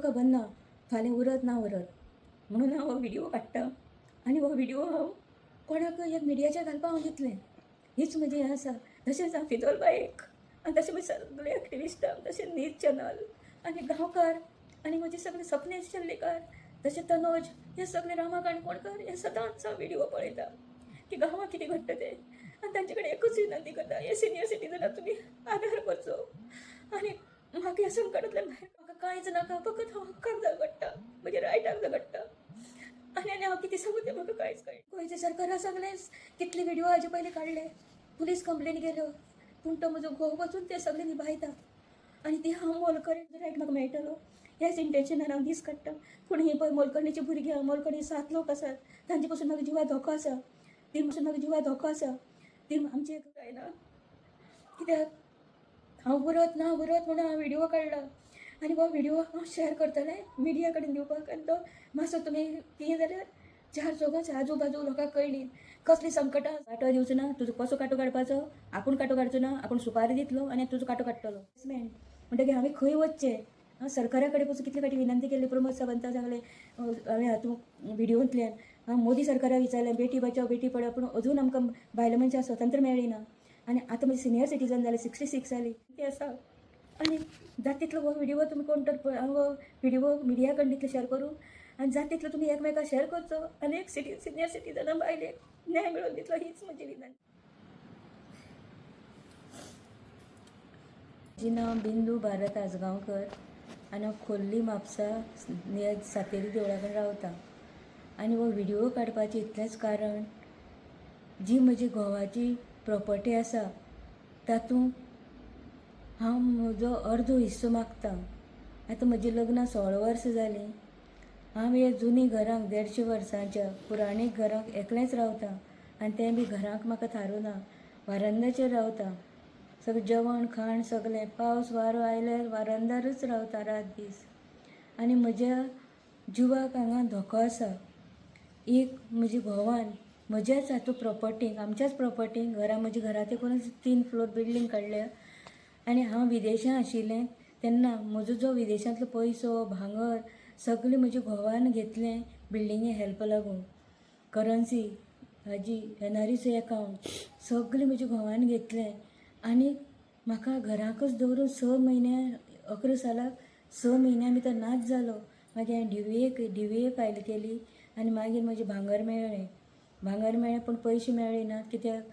खबर ना फाल्यां उरत ना उरत म्हणून हांव हो व्हिडिओ काडटा आनी हो व्हिडिओ हांव कोणाक एक मिडियाचेर घालपाक हांव दितलें हीच म्हजी हें आसा. तशेंच हांव फिदोल बायक आनी तशें म्हजे सगळे एक्टिविस्टां तशें न्यूज चॅनल आनी गांवकार आनी म्हजे सगळे सपनेश शेल्लेकार तशें तनोज हे सगळे रामा काणकोणकर हे सदांच हांव व्हिडिओ पळयता की गांवांत कितें घडटा तें आनी तांचे कडेन एकूच विनंती करता हे सिनियर सिटीजनाक तुमी आदार करचो आनी म्हाका ह्या संकटांतल्यान भायर म्हाका कांयच नाका फकत हांव हक्काक झगडटा म्हज्या रायटाक झगडटा आनी हांव कितें सांगू तें म्हाका कांयच कळना. गोंयच्या सरकारान सगळेंच कितले व्हिडिओ हाजे पयलीं काडले पुलीस कंप्लेन केल्यो पूण तो म्हजो घोव वचून ते सगळे निभायता आनी ती हांव मोलकरीण रायट म्हाका मेळटलो ह्याच इंटेन्शनान हांव दीस काडटा. पूण ही पळय मोलकरणीची भुरगीं मोलकरणी 7 लोक आसात तांचे पासून म्हाका जिवा धोको आसा ती पासून म्हाका जिवा धोको आसा ती आमचे जायना कित्याक हांव उरत ना उरत म्हणून हांव व्हिडिओ काडला आनी हो व्हिडिओ हांव शेअर करतलें मिडिया कडेन दिवपाक आनी तो मातसो तुमी कितें जाल्यार 4 चौगांच आजू बाजू लोकांक कळ्ळी कसली संकटां कांटो दिवचो ना तुजो कसो कांटो काडपाचो आपूण कांटो काडचो ना आपूण सुपारी दितलो आनी तुजो कांटो काडटलो म्हणटकीर हांवें खंय वचचें सरकारा कडेन पासून कितले फावटी विनंती केली प्रमोद सावंताक सांगलें हांवें हातूंत व्हिडिओंतल्यान मोदी सरकाराक विचारलें बेटी बचाव बेटी पढाव पूण अजून आमकां बायलां मनशां स्वतंत्र मेळ्ळी ना आनी आतां म्हजी सिनियर सिटीजन जाले 66 जाली ती आसा आनी जाता तितलो हो व्हिडिओ तुमी कोण तर हांव हो व्हिडिओ मिडिया कडेन तितलो शेअर करूं आनी जाता तितलो तुमी एकमेकाक शेअर करचो आनी एक सिनियर सिटीजनाक बायलेक न्याय मेळोवन दितलो हीच म्हजी विनंती. म्हजें नांव बिंदू भारत आजगांवकर आनी हांव खोर्ली म्हापसा सातेरी देवळा कडेन रावतां आनी हो व्हिडिओ काडपाचें इतलेंच कारण जी म्हजी घोवाची प्रॉपर्टी आसा तातूंत हांव म्हजो अर्दो हिस्सो मागतां. आतां म्हजें लग्न 16 वर्सां जालीं हांव ह्या जुनी घरांक 150 वर्सांच्या पुराणीक घरांक एकलेंच रावतां आनी तें बी घरांक म्हाका थारूं ना वारंदाचेर रावतां सगळें जेवण खाण सगळें पावस वारो आयल्यार वारंदारूच रावतां रात दीस आनी म्हज्या जिवाक हांगा धोको आसा. एक म्हज्या घोवान म्हज्याच हातूंत प्रॉपर्टीक आमच्याच प्रॉपर्टीक घरां म्हज्या घरा तेकूनच 3 फ्लोर बिल्डींग काडल्या आनी हांव विदेशांत आशिल्लें तेन्ना म्हजो जो विदेशांतलो पयसो भांगर सगळें म्हज्या घोवान घेतलें बिल्डिंगे हेल्प लागून करन्सी हाजी एनआरईचो अकावंट सगळें म्हज्या घोवान घेतलें आनी म्हाका घराकच दवरून 6 म्हयने 11 सालाक 6 म्हयन्या भितर नाच जालो. मागीर हांवें DVA फायल केली आनी मागीर म्हजें भांगर मेळ्ळें पूण पयशे मेळ्ळे ना कित्याक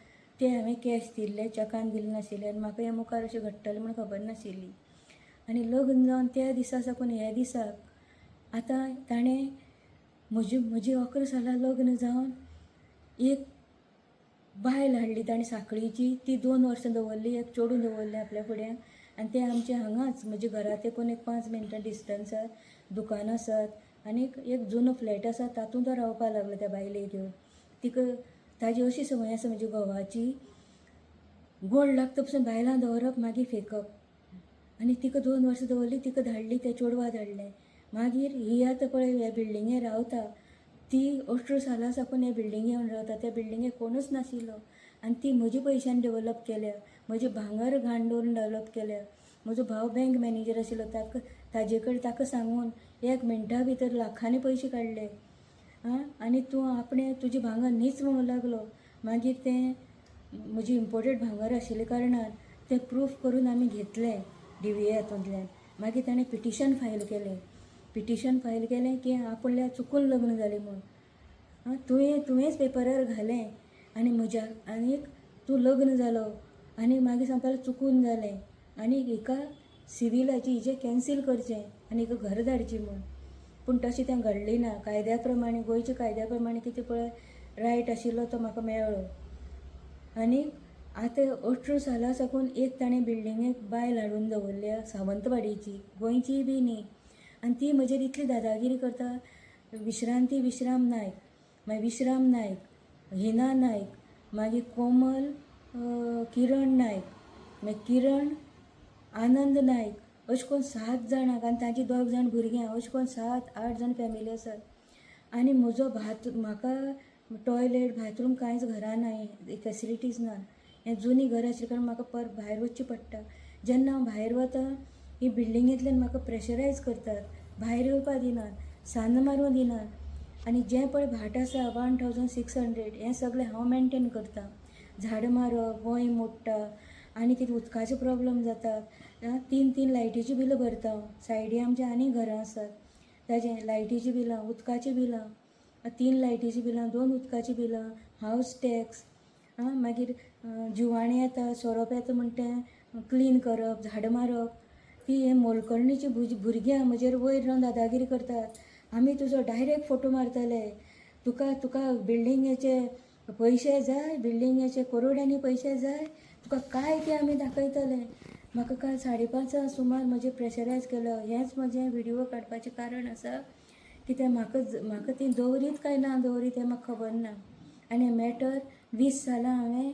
ते हांवें कॅश दिल्ले चेकान दिल्ले नाशिल्ले आनी म्हाका हें मुखार अशें घडटलें म्हण खबर नाशिल्ली आनी लग्न जावन त्या दिसा साकून ह्या दिसाक आतां ताणें म्हजी 11 सालां लग्न जावन एक बायल हाडली ताणें सांखळीची ती 2 वर्सां दवरली एक चेडूं दवरलें आपल्या फुड्यान आनी तें आमचें हांगाच म्हज्या घरा तेकून एक 5 मिनटां डिस्टन्सार दुकान आसात आनी एक जुनो फ्लॅट आसा तातूंत तो रावपाक लागलो त्या बायलेक घेवन तिका ताजी अशी संवय आसा म्हज्या घोवाची गोड लागता पसून बायलां दवरप मागीर फेकप आनी तिका 2 वर्सां दवरली तिका धाडली त्या चेडवा धाडलें मागीर ही आतां पळय ह्या बिल्डिंगेर रावता ती 18 सालां साकून ह्या बिल्डिंगेन रावता त्या बिल्डिंगेक कोणूच नाशिल्लो आनी ती म्हज्या पयशांनी डेवलप केल्या म्हजें भांगर घाण दवरून डेवलप केल्या. म्हजो भाव बँक मॅनेजर आशिल्लो ताजे कडेन ताका सांगून 1 मिनटा भितर लाखांनी पयशे काडले आनी तूं आपणें तुजें भांगर न्हीच म्हणूंक लागलो. मागीर तें म्हजें इम्पोर्टेड भांगर आशिल्ले कारणान तें प्रूफ करून आमी घेतलें DVA हातूंतल्यान. मागीर ताणें पिटिशन फायल केलें की आपल्या चुकून लग्न जालें म्हूण तुवेंच पेपरार घालें आनी म्हज्या आनीक तूं लग्न जालो आनी मागीर सांगपाक चुकून जालें आनी हिका सिविलाची हिजें कॅन्सील करचें आनी हिका घर धाडचें म्हूण. पूण तशें तें घडलें ना. कायद्या प्रमाणे गोंयच्या कायद्या प्रमाणे कितें पळय रायट आशिल्लो तो म्हाका मेळ्ळो आनी आतां 18 सालां साकून एक ताणें बिल्डिंगेक बायल हाडून दवरल्या सावंतवाडीची गोंयची बी न्ही आनी ती म्हजेर इतली दादागिरी करता. विश्राम नायक मागीर विश्राम नायक हिना नायक मागीर कोमल किरण नायक मागीर किरण आनंद नायक अशें करून 7 जाणांक आनी तांची 2 जाण भुरग्यां अशें करून 7-8 जाण फॅमिली आसात आनी म्हजो म्हाका टॉयलेट बाथरूम कांयच घरा ना फॅसिलिटीज ना. हें जुनी घर आशिल्लें कारण म्हाका भायर वचचें पडटा. जेन्ना हांव भायर वता ही बिल्डिंगेंतल्यान म्हाका प्रेशरायज करतात भायर येवपा दिनात, सान्न मारूं दिनात. आनी जें पळय भाट आसा 1600 हें सगळें हांव मेंटेन करतां. झाड मारप, वंय मोडटा आनी कितें उदकाचो प्रॉब्लम जातात. 3 लायटीची बिलां भरता. सायडी आमच्या आनी घरां आसात ताजें लायटीची बिलां, उदकाची बिलां, 3 लायटीची बिलां, 2 उदकाची बिलां, हावस टॅक्स, मागीर जिवाणीं येता, सोरोप येता म्हण तें क्लीन करप, झाड मारप. ती हे मोलकरणीची भुरग्यां म्हजेर वयर रावन दादागिरी करतात. आमी तुजो डायरेक्ट फोटो मारतले, तुका बिल्डिंगेचे पयशे जाय, बिल्डिंगेचे करोड्यांनी पयशे जाय, तुका काय ते आमी दाखयतले. म्हाका काल 5:30 सुमार म्हजें प्रेशरायज केलो. हेंच म्हजें व्हिडिओ काडपाचें कारण आसा. कित्याक म्हाका ती दवरीत काय ना दवरीत हें म्हाका खबर ना. आनी मॅटर 20 सालां हांवें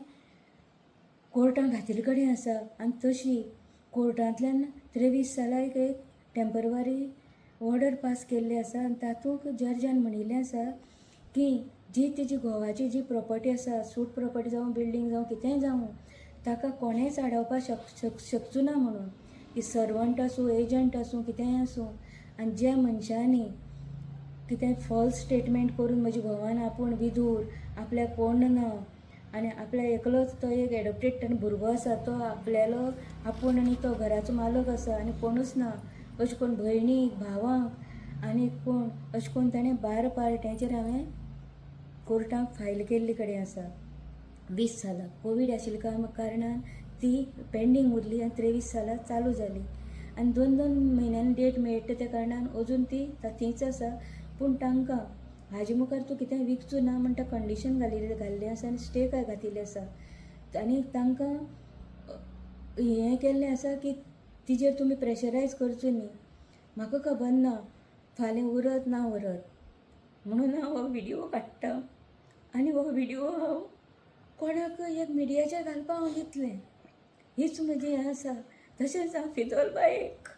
कोर्टान घातिले कडेन आसा. आनी तशी कोर्टांतल्यान 23 सालाक एक टेम्पररी ऑर्डर पास केल्ली आसा. आनी तातूंत जजान म्हणिल्लें आसा की जी तेजी घोवाची जी प्रॉपर्टी आसा, सूट प्रॉपर्टी जावं बिल्डींग जावं कितेंय जावं, ताका कोणेंच आडावपाक शकचो ना म्हणून. ती सर्वंट आसूं, एजंट आसूं, कितेंय आसूं. आनी ज्या मनशांनी कितें फॉल्स स्टेटमेंट करून म्हज्या घोवान आपूण विधूर, आपल्याक कोण ना आनी आपल्या एकलोच तो एक एडॉप्टेड भुरगो आसा, तो आपल्यालो आपूण आनी तो घराचो मालक आसा आनी कोणूच ना, अशें करून भयणीक, भावांक आनी कोण अशें करून ताणें 12 पार्ट्यांचेर हांवें कोर्टाक फायल केल्ली कडेन आसा. 20 सालां कोवीड आशिल्ल्या कारणान ती पेंडींग उरली आनी 23 सालां चालू जाली. आनी 2 म्हयन्यांनी डेट मेळटा त्या कारणान अजून ती तातींच आसा. पूण तांकां हाजे मुखार तूं कितेंय विकचो ना म्हणटा कंडिशन घाल्लें आसा आनी स्टे घातिल्ली आसा. आनी तांकां हें केल्लें आसा की तिजेर तुमी प्रेशरायज करचो न्ही. म्हाका खबर ना फाल्यां उरत ना उरत म्हणून हांव हो व्हिडिओ काडटां. आनी हो व्हिडिओ हांव कोणाक एक मिडियाचेर घालपाक हांव दितलें. हीच म्हजी हें आसा. तशेंच हांव फिदोल बायक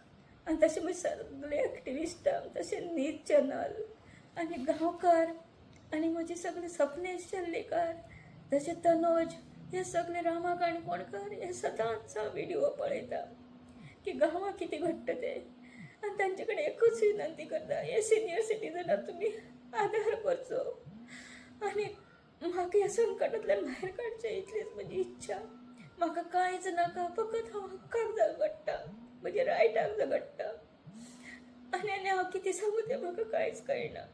आनी तशें म्हजे सगळे एक्टिविस्टां, तशें न्यूज चॅनल आनी गांवकार आनी म्हजे सगळे सपनेश शेल्लेकार, तशें तनोज, हे सगळे रामा काणकोणकार, हे सदांच हांव व्हिडिओ पळयता की गांवांत कितें घडटा तें. आनी तांचे कडेन एकूच विनंती करता, हे सिनियर सिटीजनाक तुमी आदार करचो आनी म्हाका ह्या संकटांतल्यान भायर काडचें, इतलीच म्हजी इच्छा. म्हाका कांयच नाका, फकत हांव हक्काक झगडटां, म्हज्या रायटाक झगडटां. आनी हांव कितें सांगू तें म्हाका कांयच कळना.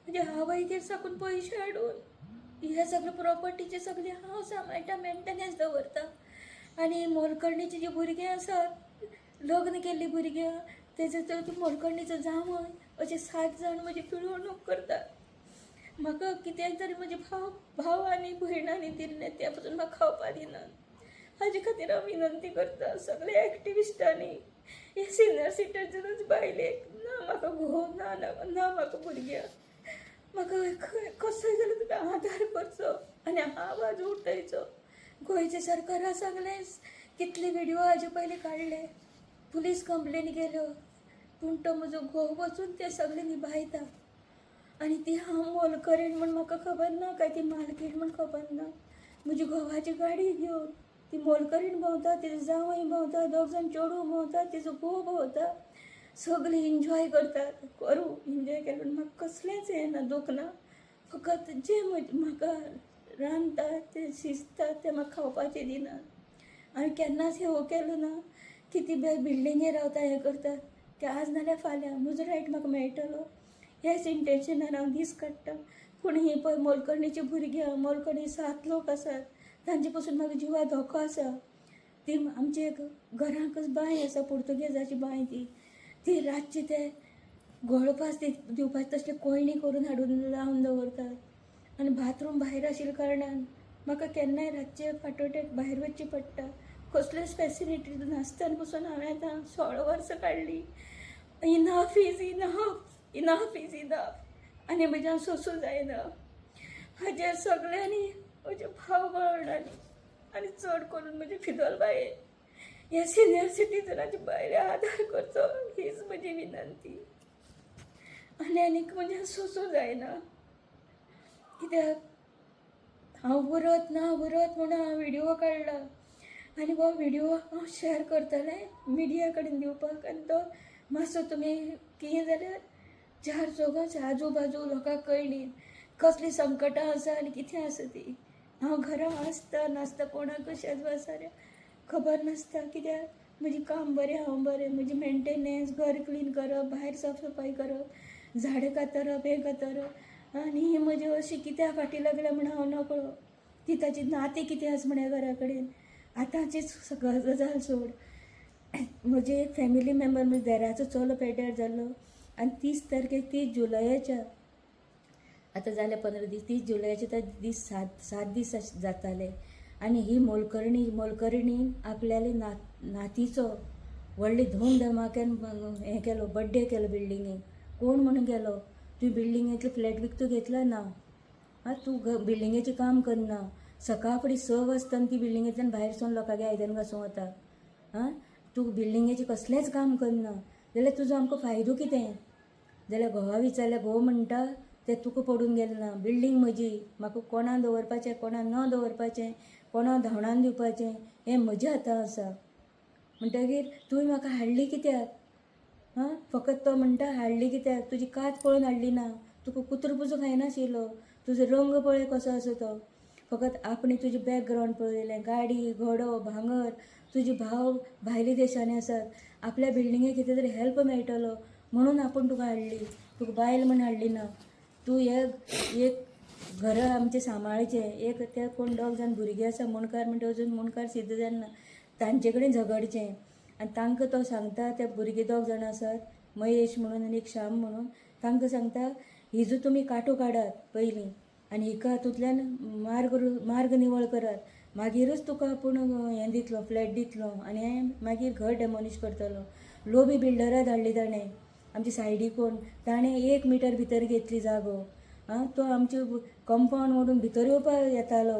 म्हणजे आवयगेर साकून पयशे हाडून हे सगळे प्रॉपर्टीचे सगळे हांव सांबाळटा, मेंटेनन्स दवरता. आनी मोलकर्णीचे जे भुरगे आसात, लग्न केल्लीं भुरग्यां, तेजो मोलकर्णीचो जावय, अशे 7 जाण म्हजी पिळवणूक करतात. म्हाका कितेंय तरी म्हजे भावांनी भयणांनी दिल्लें तें पसून म्हाका खावपा दिनात. हाजे खातीर हांव विनंती करतां सगळ्या एक्टिविस्टांनी, हे सिनियर सिटीजनच बायलेक, ना म्हाका घोव ना म्हाका भुरग्यां, म्हाका कसोय जाल्यार तुका आदार करचो आनी आवाज उठयचो. गोंयच्या सरकारान सगळें कितले व्हिडिओ हाजे पयलीं काडले, पुलीस कंप्लेन केल्यो, पूण तो म्हजो घोव वचून ते सगळे निभायता. आनी ती हांव मोलकरीण म्हण म्हाका खबर ना काय ती मालकीण म्हण खबर ना. म्हजी घोवाची गाडी घेवन ती मोलकरीण भोंवता, तिजो जावय भोंवता, 2 जाण चेडूं भोंवता, तिजो घोव भोंवता, सगळीं एन्जॉय करतात. करूं एन्जॉय केलें म्हाका कसलेंच हें ना, दूख ना. फकत जें म्हाका रांदता तें शिजता तें म्हाका खावपाचें दिनात. हांवें केन्नाच हें केलो ना की ती बिल्डिंगेर रावता हें करता की आज नाल्यार फाल्यां म्हजो रायट म्हाका मेळटलो, हेच इंटेन्शनान हांव दीस काडटां. पूण ही पळय मोलकर्णीची भुरग्यां, मोलकर्णी 7 लोक आसात, तांचे पसून म्हाका जिवाक धोको आसा. ती आमचे एक घरांकच बांय आसा, पुर्तुगेजाची बांय ती रातची ते गळपास दिवपाचे तसले कोयणी करून हाडून लावन दवरतात. आनी बाथरूम भायर आशिल्ल्या कारणान म्हाका केन्नाय रातचे फाटोटेक भायर वचचें पडटा. कसल्योच फॅसिलिटी नासतना पसून हांवें आतां 16 वर्सां काडलीं. इनफ इज इनफ आनी म्हज्यान सोंसूं जायना. हाजेर सगळ्यांनी म्हजे भाव भयणांनी आनी चड करून म्हजे फिदोल बाये, हे सिनियर सिटीजनाचे बायले आदार करचो, हीच म्हजी विनंती. आनीक म्हज्यान सोंसूं जायना. कित्याक हांव उरत म्हणून हांव व्हिडिओ काडला आनी हो व्हिडिओ हांव शेअर करतलें मिडिया कडेन दिवपाक. आनी तो मातसो तुमी कितें जाल्यार चार चौगांच आजू बाजू लोकांक कळ्ळी कसली संकटां आसा आनी कितें आसा ती. हांव घरा आसता नासता कोणाक शेजो आसा रे खबर नासता, कित्याक म्हजें काम बरें, हांव बरें, म्हजी मेंटेनन्स, घर क्लीन करप, भायर साफ सफाई करप, झाडां कातरप, हें कातरप, आनी ही म्हजी अशी कित्याक फाटीं लागल्या म्हण हांव नकळो. ती ताची नातें कितें आसा म्हण घरा कडेन. आतांचीच गजाल सोड. म्हजे एक फॅमिली मेंबर म्हजे देराचो चलो पेड्ड्यार जाल्लो आनी 30 जुलयाच्या आतां जाले 15 दीस, 30 जुलयाचे ते दीस 7 दीस जाताले. आनी ही मोलकरणीन आपल्याले नातीचो व्हडले धूम धमाक्यान हें केलो, बड्डे केलो बिल्डिंगेक. कोण म्हणून गेलो, तुवें बिल्डिंगेंतलो फ्लॅट विकतो घेतला ना, तूं बिल्डिंगेचें काम करना, सकाळ फुडें 6 वाजता ती बिल्डिंगेंतल्यान भायर सोन लोकांगे आयदन घासूं वता. तूं बिल्डिंगेचें कसलेंच काम करना जाल्यार तुजो आमकां फायदो कितें. जाल्यार घोवा विचारल्यार घोव म्हणटा तें तुका पडून गेलें ना, बिल्डींग म्हजी, म्हाका कोणा दवरपाचें कोणा न दवरपाचें, कोणा धांवडावन दिवपाचें हें म्हज्या हातां आसा. म्हणटगीर तुवें म्हाका हाडली कित्याक. फकत तो म्हणटा हाडली कित्याक, तुजी कात पळोवन हाडली ना, तुका कुत्रो पुजो खायनाशिल्लो, तुजो रंग पळय कसो आसा तो. फकत आपणें तुजें बॅकग्रावंड पळयलें, गाडी घोडो भांगर, तुजे भाव भायल्या देशांनी आसात, आपल्या बिल्डिंगेक कितें तरी हेल्प मेळटलो म्हणून आपूण तुका हाडली, तुका बायल म्हण हाडली ना. तूं एक घर आमचें सांबाळचें, एक ते कोण 2 जाण भुरगीं आसा मुणकार म्हणटा अजून मुणकार सिद्ध जायना, तांचे कडेन झगडचें. आनी तांकां तो सांगता, ते भुरगीं 2 जाण आसात, महेश म्हणून आनी एक श्याम म्हणून, तांकां सांगता हिजो तुमी कांटो काडात पयलीं आनी हिका हातूंतल्यान मार्ग निवळ करात, मागीरच तुका आपूण हें दितलो, फ्लॅट दितलो आनी हें मागीर घर डेमोलिश करतलो. लोबी बिल्डरा धाडली ताणें आमचे सायडी कोण, ताणें 1 मिटर भितर घेतली जागो. तो आमचे कंपाउंड मोडून भितर येवपाक येतालो.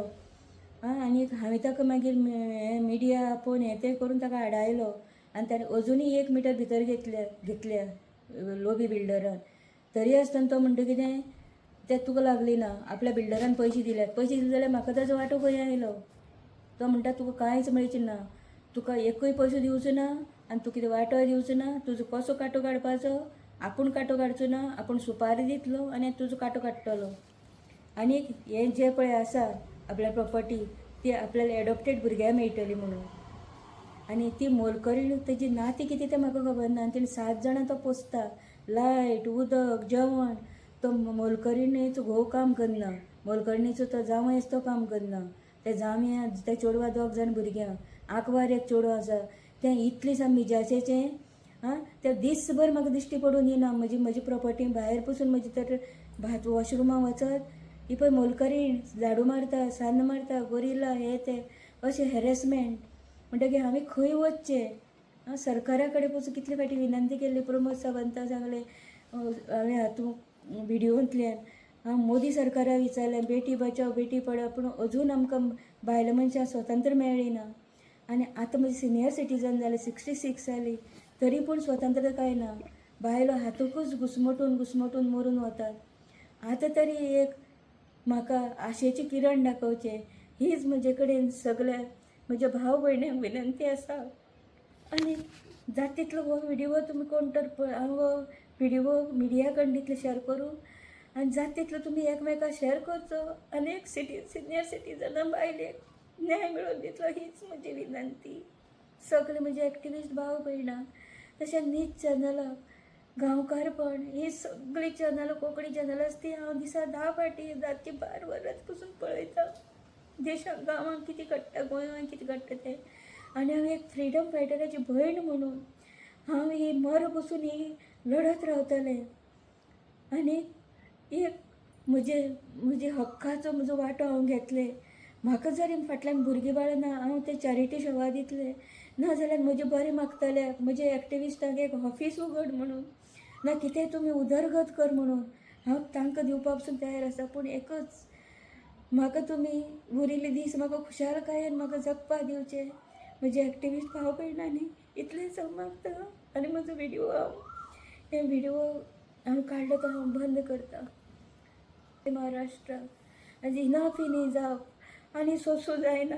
आनी हांवें ताका मागीर मिडिया आपोवन हें तें करून ताका हाडायलो आनी ताणें अजुनूय 1 मिटर भितर घेतल्या लोबी बिल्डरान. तरी आसतना तो म्हणटा कितें, तें तुका लागली ना, आपल्या बिल्डरान पयशे दिल्यात, पयशे दिले जाल्यार म्हाका ताजो वांटो खंय आयलो. तो म्हणटा तुका कांयच मेळचें ना, तुका एकूय पयसो दिवचो ना आनी तूं कितें वांटोय दिवचो ना, तुजो कसो कांटो काडपाचो, आपूण कांटो काडचो ना, आपूण सुपारी दितलो आनी तुजो कांटो काडटलो. आनी हें जें पळय आसा आपल्या प्रॉपर्टी ती आपल्याला एडॉप्टेड भुरग्यां मेळटली म्हणून. आनी ती मोलकरीण तेजी नाती कितें तें म्हाका खबर ना. तेणें 7 जाणां तो पोसता, लायट उदक जेवण. तो मोलकरिणीचो घोव काम करना, मोलकरणीचो तो जावय आसा तो काम करना. ते जावया त्या चेडवा 2 जाण भुरग्यां, आंकवार एक चेडो आसा, तें इतलें सा मिजाचेचें. तें दीसभर म्हाका दिश्टी पडून येना. म्हजी प्रॉपर्टी भायर पसून म्हजी तर वॉशरुमां वचत, ही पळय मोलकरीण झाडू मारता, सान्न मारता, गोरिला हें तें अशें हॅरेसमेंट. म्हणटकीर हांवें खंय वचचें. सरकारा कडेन पसून कितले फावटी विनंती केल्ली, प्रमोद सावंताक सांगलें, हांवें हातूंत व्हिडियोंतल्यान मोदी सरकाराक विचारलें बेटी बचाव बेटी पढाव, पूण अजून आमकां बायल मनशां स्वतंत्र मेळ्ळी ना. आनी आतां म्हजी सिनियर सिटीजन जालें, 66 जाली, तरी पूण स्वतंत्र कांय ना. बायलो हातूंकच घुसमटून मरून वतात. आतां तरी एक म्हाका आशेची किरण दाखोवचें हीच म्हजे कडेन सगळ्या म्हज्या भाव भयण्यांक विनंती आसा. आनी जाता तितलो हो व्हिडियो तुमी कोण तर हांव हो व्हिडियो मिडिया कडेन दितले शेअर करूं आनी जाता तितलो तुमी एकमेकाक शेअर करचो आनी एक सिनियर सिटीजनां बायलेक न्याय मेळोवन दितलो, हीच म्हजी विनंती. सगळे म्हजे एक्टिविस्ट भाव भयणां, तशें न्यूज चॅनलां, गांवकारपण, ही सगळीं चॅनलां, कोंकणी चॅनलां आसा ती हांव दिसा 10 फावटी रातची 12 वरांच पसून पळयता. देशांत गांवांत कितें घडटा, गोंयांत कितें घडटा तें. आनी हांव एक फ्रिडम फायटराची भयण म्हणून हांव ही मर बसून ही लढत रावतलें. आनी एक म्हजे हक्काचो म्हजो वांटो हांव घेतलें. म्हाका जर फाटल्यान भुरगीं बाळां ना, हांव ते चॅरिटी सेवा दितलें, नाजाल्यार म्हजें बरें मागतल्याक म्हजे एक्टिविस्टांक एक ऑफीस उगड म्हणून, ना कितें तुमी उदरगत कर म्हणून हांव तांकां दिवपा पसून तयार आसा. पूण एकच, म्हाका तुमी उरिल्ले दीस म्हाका खुशालकायेन म्हाका जगपा दिवचे. म्हजे एक्टिविस्ट भाव भयणांनी इतलेंच हांव मागता. आनी म्हजो व्हिडियो हांव काडलो तो हांव बंद करता. महाराष्ट्रा आज इनफ जावप, आनी सोंसूं जायना.